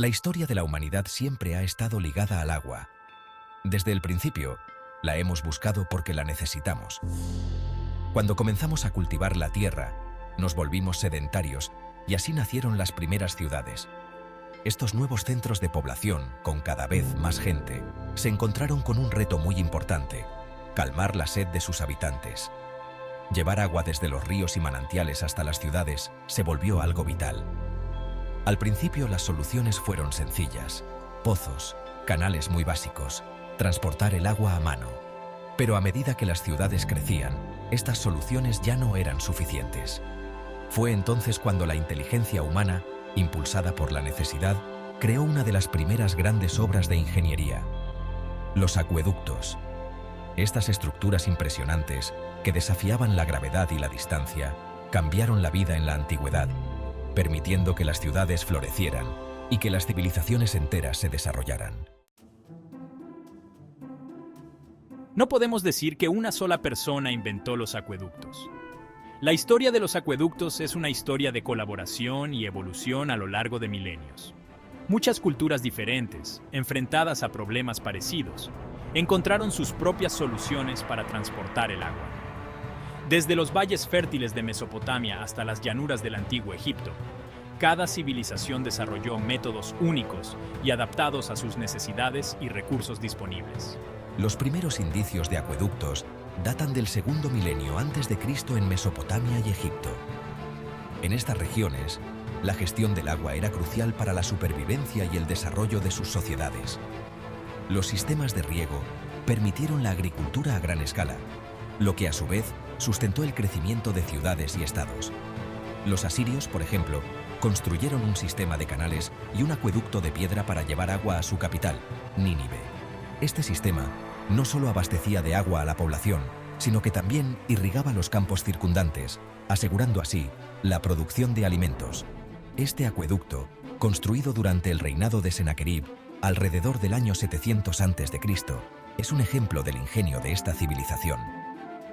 La historia de la humanidad siempre ha estado ligada al agua. Desde el principio, la hemos buscado porque la necesitamos. Cuando comenzamos a cultivar la tierra, nos volvimos sedentarios y así nacieron las primeras ciudades. Estos nuevos centros de población, con cada vez más gente, se encontraron con un reto muy importante: calmar la sed de sus habitantes. Llevar agua desde los ríos y manantiales hasta las ciudades se volvió algo vital. Al principio las soluciones fueron sencillas: pozos, canales muy básicos, transportar el agua a mano. Pero a medida que las ciudades crecían, estas soluciones ya no eran suficientes. Fue entonces cuando la inteligencia humana, impulsada por la necesidad, creó una de las primeras grandes obras de ingeniería: los acueductos. Estas estructuras impresionantes, que desafiaban la gravedad y la distancia, cambiaron la vida en la antigüedad, permitiendo que las ciudades florecieran y que las civilizaciones enteras se desarrollaran. No podemos decir que una sola persona inventó los acueductos. La historia de los acueductos es una historia de colaboración y evolución a lo largo de milenios. Muchas culturas diferentes, enfrentadas a problemas parecidos, encontraron sus propias soluciones para transportar el agua. Desde los valles fértiles de Mesopotamia hasta las llanuras del antiguo Egipto, cada civilización desarrolló métodos únicos y adaptados a sus necesidades y recursos disponibles. Los primeros indicios de acueductos datan del segundo milenio antes de Cristo en Mesopotamia y Egipto. En estas regiones, la gestión del agua era crucial para la supervivencia y el desarrollo de sus sociedades. Los sistemas de riego permitieron la agricultura a gran escala, lo que a su vez sustentó el crecimiento de ciudades y estados. Los asirios, por ejemplo, construyeron un sistema de canales y un acueducto de piedra para llevar agua a su capital, Nínive. Este sistema no solo abastecía de agua a la población, sino que también irrigaba los campos circundantes, asegurando así la producción de alimentos. Este acueducto, construido durante el reinado de Senaquerib, alrededor del año 700 a.C., es un ejemplo del ingenio de esta civilización.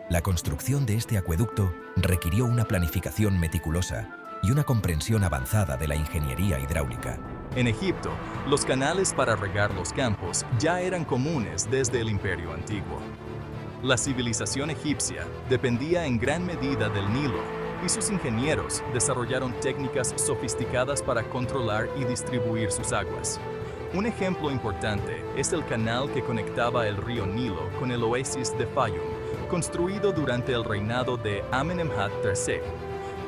La construcción de este acueducto requirió una planificación meticulosa y una comprensión avanzada de la ingeniería hidráulica. En Egipto, los canales para regar los campos ya eran comunes desde el Imperio Antiguo. La civilización egipcia dependía en gran medida del Nilo, y sus ingenieros desarrollaron técnicas sofisticadas para controlar y distribuir sus aguas. Un ejemplo importante es el canal que conectaba el río Nilo con el oasis de Fayum, construido durante el reinado de Amenemhat III.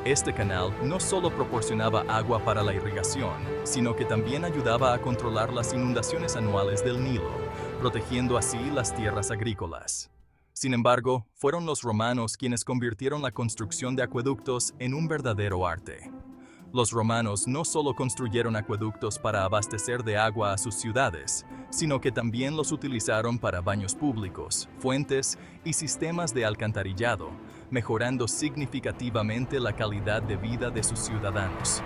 Este canal no solo proporcionaba agua para la irrigación, sino que también ayudaba a controlar las inundaciones anuales del Nilo, protegiendo así las tierras agrícolas. Sin embargo, fueron los romanos quienes convirtieron la construcción de acueductos en un verdadero arte. Los romanos no solo construyeron acueductos para abastecer de agua a sus ciudades, sino que también los utilizaron para baños públicos, fuentes y sistemas de alcantarillado, mejorando significativamente la calidad de vida de sus ciudadanos.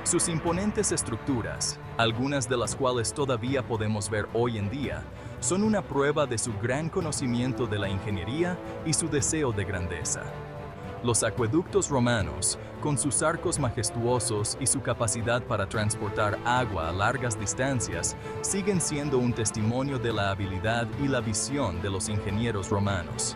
Sus imponentes estructuras, algunas de las cuales todavía podemos ver hoy en día, son una prueba de su gran conocimiento de la ingeniería y su deseo de grandeza. Los acueductos romanos, con sus arcos majestuosos y su capacidad para transportar agua a largas distancias, siguen siendo un testimonio de la habilidad y la visión de los ingenieros romanos.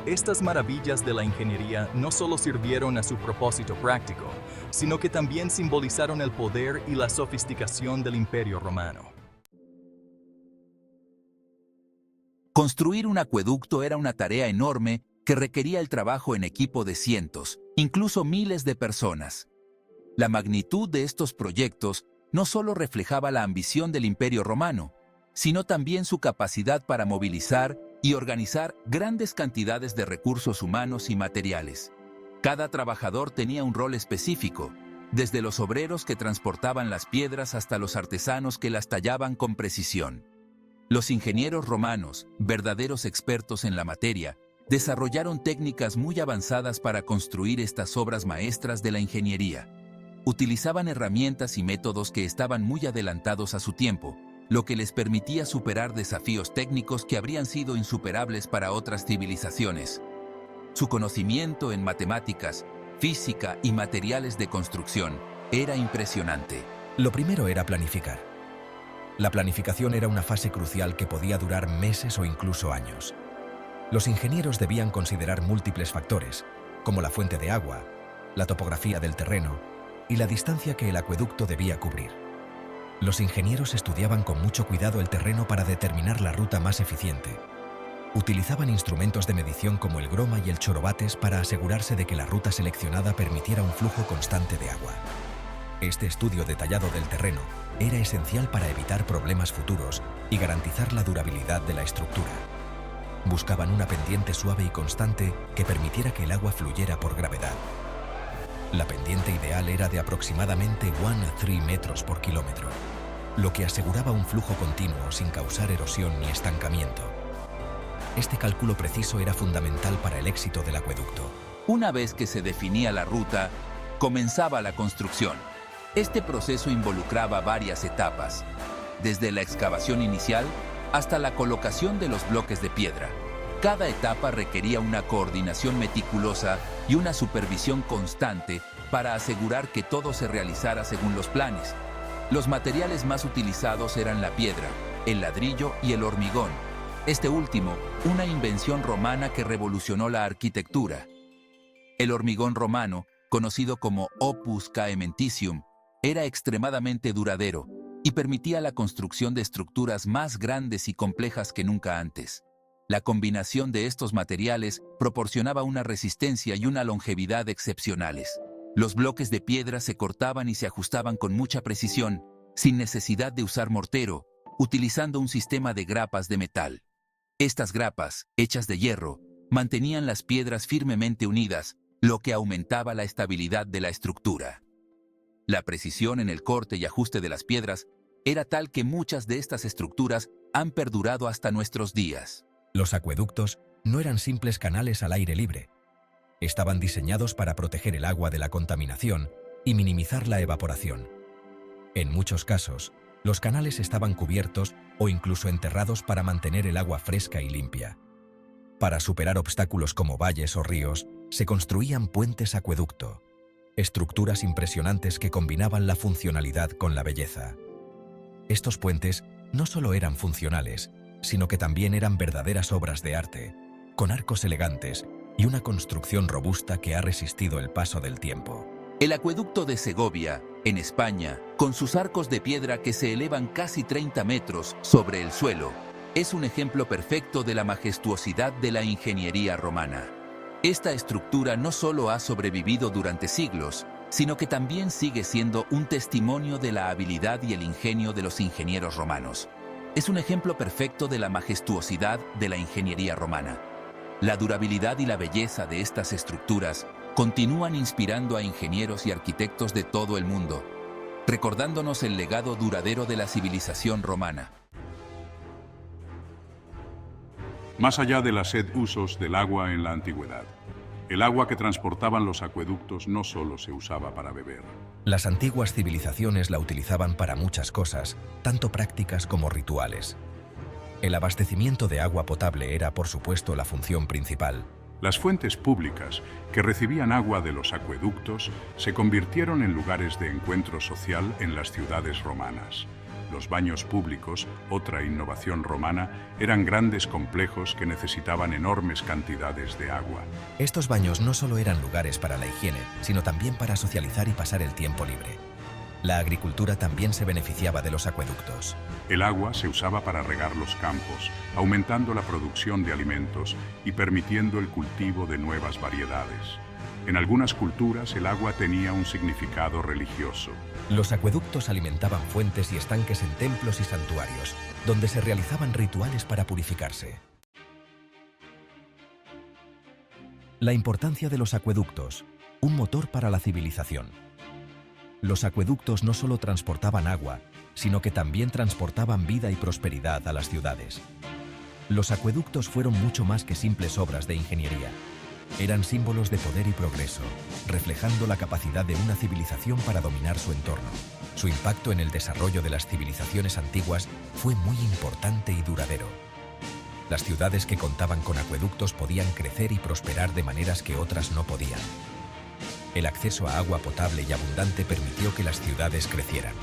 Estas maravillas de la ingeniería no solo sirvieron a su propósito práctico, sino que también simbolizaron el poder y la sofisticación del Imperio Romano. Construir un acueducto era una tarea enorme que requería el trabajo en equipo de cientos, incluso miles de personas. La magnitud de estos proyectos no solo reflejaba la ambición del Imperio Romano, sino también su capacidad para movilizar y organizar grandes cantidades de recursos humanos y materiales. Cada trabajador tenía un rol específico, desde los obreros que transportaban las piedras hasta los artesanos que las tallaban con precisión. Los ingenieros romanos, verdaderos expertos en la materia, desarrollaron técnicas muy avanzadas para construir estas obras maestras de la ingeniería. Utilizaban herramientas y métodos que estaban muy adelantados a su tiempo, lo que les permitía superar desafíos técnicos que habrían sido insuperables para otras civilizaciones. Su conocimiento en matemáticas, física y materiales de construcción era impresionante. Lo primero era planificar. La planificación era una fase crucial que podía durar meses o incluso años. Los ingenieros debían considerar múltiples factores, como la fuente de agua, la topografía del terreno y la distancia que el acueducto debía cubrir. Los ingenieros estudiaban con mucho cuidado el terreno para determinar la ruta más eficiente. Utilizaban instrumentos de medición como el groma y el chorobates para asegurarse de que la ruta seleccionada permitiera un flujo constante de agua. Este estudio detallado del terreno era esencial para evitar problemas futuros y garantizar la durabilidad de la estructura. Buscaban una pendiente suave y constante que permitiera que el agua fluyera por gravedad. La pendiente ideal era de aproximadamente 1 a 3 metros por kilómetro, lo que aseguraba un flujo continuo sin causar erosión ni estancamiento. Este cálculo preciso era fundamental para el éxito del acueducto. Una vez que se definía la ruta, comenzaba la construcción. Este proceso involucraba varias etapas, desde la excavación inicial hasta la colocación de los bloques de piedra. Cada etapa requería una coordinación meticulosa y una supervisión constante para asegurar que todo se realizara según los planes. Los materiales más utilizados eran la piedra, el ladrillo y el hormigón. Este último, una invención romana que revolucionó la arquitectura. El hormigón romano, conocido como opus caementicium, era extremadamente duradero y permitía la construcción de estructuras más grandes y complejas que nunca antes. La combinación de estos materiales proporcionaba una resistencia y una longevidad excepcionales. Los bloques de piedra se cortaban y se ajustaban con mucha precisión, sin necesidad de usar mortero, utilizando un sistema de grapas de metal. Estas grapas, hechas de hierro, mantenían las piedras firmemente unidas, lo que aumentaba la estabilidad de la estructura. La precisión en el corte y ajuste de las piedras era tal que muchas de estas estructuras han perdurado hasta nuestros días. Los acueductos no eran simples canales al aire libre. Estaban diseñados para proteger el agua de la contaminación y minimizar la evaporación. En muchos casos, los canales estaban cubiertos o incluso enterrados para mantener el agua fresca y limpia. Para superar obstáculos como valles o ríos, se construían puentes acueducto, estructuras impresionantes que combinaban la funcionalidad con la belleza. Estos puentes no solo eran funcionales, sino que también eran verdaderas obras de arte, con arcos elegantes y una construcción robusta que ha resistido el paso del tiempo. El acueducto de Segovia, en España, con sus arcos de piedra que se elevan casi 30 metros sobre el suelo, es un ejemplo perfecto de la majestuosidad de la ingeniería romana. Esta estructura no solo ha sobrevivido durante siglos, sino que también sigue siendo un testimonio de la habilidad y el ingenio de los ingenieros romanos. Es un ejemplo perfecto de la majestuosidad de la ingeniería romana. La durabilidad y la belleza de estas estructuras continúan inspirando a ingenieros y arquitectos de todo el mundo, recordándonos el legado duradero de la civilización romana. Más allá de las usos del agua en la antigüedad, el agua que transportaban los acueductos no solo se usaba para beber. Las antiguas civilizaciones la utilizaban para muchas cosas, tanto prácticas como rituales. El abastecimiento de agua potable era, por supuesto, la función principal. Las fuentes públicas que recibían agua de los acueductos se convirtieron en lugares de encuentro social en las ciudades romanas. Los baños públicos, otra innovación romana, eran grandes complejos que necesitaban enormes cantidades de agua. Estos baños no solo eran lugares para la higiene, sino también para socializar y pasar el tiempo libre. La agricultura también se beneficiaba de los acueductos. El agua se usaba para regar los campos, aumentando la producción de alimentos y permitiendo el cultivo de nuevas variedades. En algunas culturas el agua tenía un significado religioso. Los acueductos alimentaban fuentes y estanques en templos y santuarios, donde se realizaban rituales para purificarse. La importancia de los acueductos, un motor para la civilización. Los acueductos no solo transportaban agua, sino que también transportaban vida y prosperidad a las ciudades. Los acueductos fueron mucho más que simples obras de ingeniería. Eran símbolos de poder y progreso, reflejando la capacidad de una civilización para dominar su entorno. Su impacto en el desarrollo de las civilizaciones antiguas fue muy importante y duradero. Las ciudades que contaban con acueductos podían crecer y prosperar de maneras que otras no podían. El acceso a agua potable y abundante permitió que las ciudades crecieran.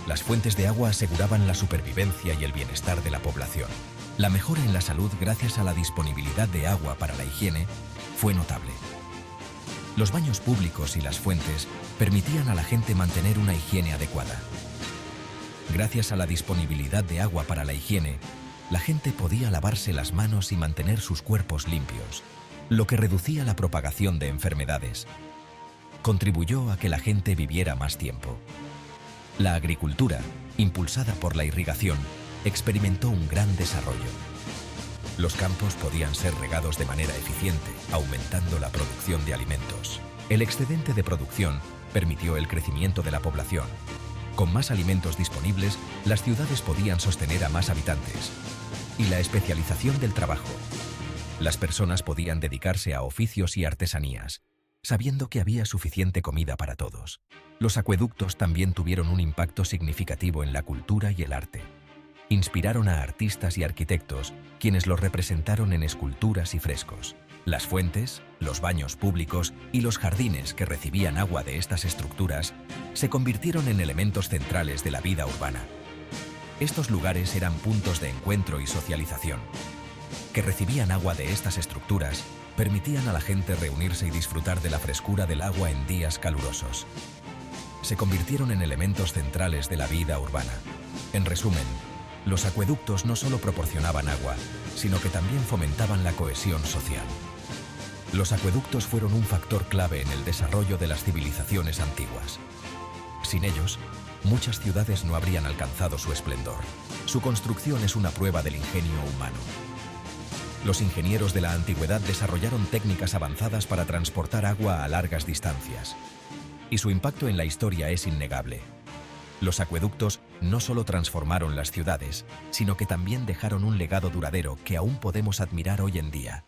Las fuentes de agua aseguraban la supervivencia y el bienestar de la población. La mejora en la salud gracias a la disponibilidad de agua para la higiene fue notable. Los baños públicos y las fuentes permitían a la gente mantener una higiene adecuada. Gracias a la disponibilidad de agua para la higiene, la gente podía lavarse las manos y mantener sus cuerpos limpios, lo que reducía la propagación de enfermedades. Contribuyó a que la gente viviera más tiempo. La agricultura, impulsada por la irrigación, experimentó un gran desarrollo. Los campos podían ser regados de manera eficiente, aumentando la producción de alimentos. El excedente de producción permitió el crecimiento de la población. Con más alimentos disponibles, las ciudades podían sostener a más habitantes. Y la especialización del trabajo. Las personas podían dedicarse a oficios y artesanías, sabiendo que había suficiente comida para todos. Los acueductos también tuvieron un impacto significativo en la cultura y el arte. Inspiraron a artistas y arquitectos, quienes los representaron en esculturas y frescos. Las fuentes, los baños públicos y los jardines que recibían agua de estas estructuras se convirtieron en elementos centrales de la vida urbana. Estos lugares eran puntos de encuentro y socialización. Que recibían agua de estas estructuras permitían a la gente reunirse y disfrutar de la frescura del agua en días calurosos. Se convirtieron en elementos centrales de la vida urbana. En resumen, los acueductos no solo proporcionaban agua, sino que también fomentaban la cohesión social. Los acueductos fueron un factor clave en el desarrollo de las civilizaciones antiguas. Sin ellos, muchas ciudades no habrían alcanzado su esplendor. Su construcción es una prueba del ingenio humano. Los ingenieros de la antigüedad desarrollaron técnicas avanzadas para transportar agua a largas distancias. Y su impacto en la historia es innegable. Los acueductos no solo transformaron las ciudades, sino que también dejaron un legado duradero que aún podemos admirar hoy en día.